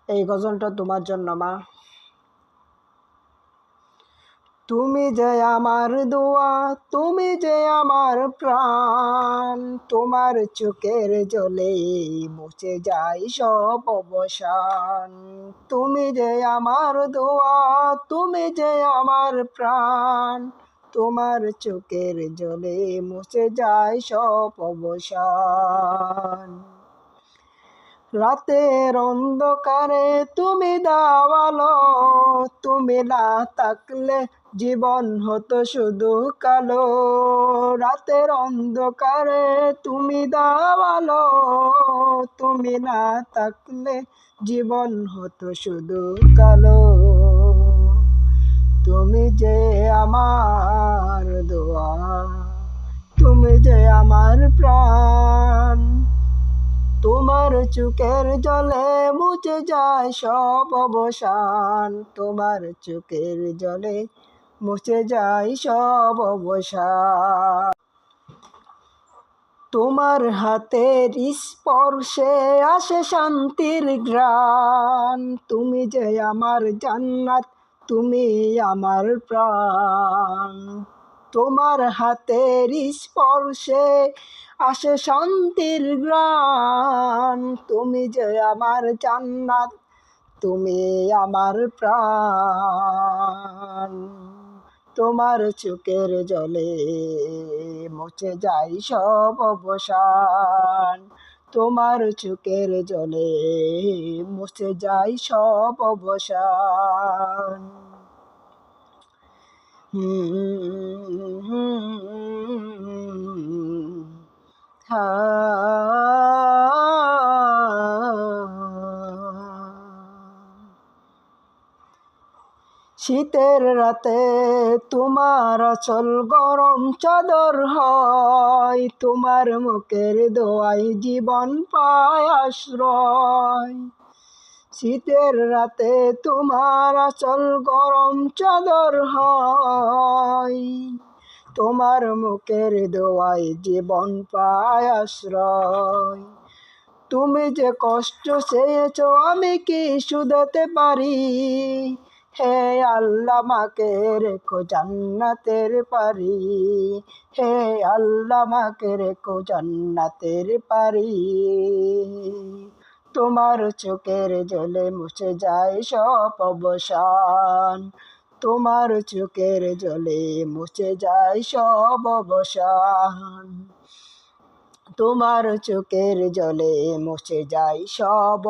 এই গজলটা তোমার জন্য মা। তুমি যে আমার দোয়া, তুমি যে আমার প্রাণ, তোমার চোখের জলে মুছে যায় সব অবসান। তুমি যে আমার দোয়া, তুমি যে আমার প্রাণ, তোমার চোখের জলে মুছে যায় সব অবসান। রাতের অন্ধকারে তুমি দাও আলো, তুমি না থাকলে জীবন হতো শুধু কালো। রাতের অন্ধকারে তুমি দাও আলো, তুমি না থাকলে জীবন হতো শুধু কালো। তুমি যে আমার দোয়া, তুমি যে আমার প্রাণ, তোমার চোখের জলে মুছে যায় সব অবসান। তোমার চোখের জলে মুছে যায় সব অবসান। তোমার হাতের স্পর্শে আসে শান্তির ঘ্রাণ, তুমি যে আমার জান্নাত, তুমি আমার প্রাণ। তোমার হাতের স্পর্শে আসে শান্তির ঘ্রাণ, তুমি যে আমার জান্নাত, তুমি আমার প্রাণ। তোমার চোখের জলে মুছে যায় সব অবসান, তোমার চোখের জলে মুছে যায় সব অবসান। শীতের রাতে তোমার আঁচল গরম চাদর হয়, তোমার মুখের দোয়ায় জীবন পায় আশ্রয়। শীতের রাতে তোমার আঁচল গরম চাদর হয়, তোমার মুখের দোয়ায় জীবন পায় আশ্রয়। তুমি যে কষ্ট চেয়েছো আমি কি শুধাতে পারি, হে আল্লাহ মাকে রেখো জান্নাতের পারি, হে আল্লাহ মাকে রেখো জান্নাতের পারি। তোমার চোখের জলে মুছে যায় সব অবসান, তোমার চোখের জলে মুছে যায় সব অবসান। তোমার চোখের জলে মুছে যায় সব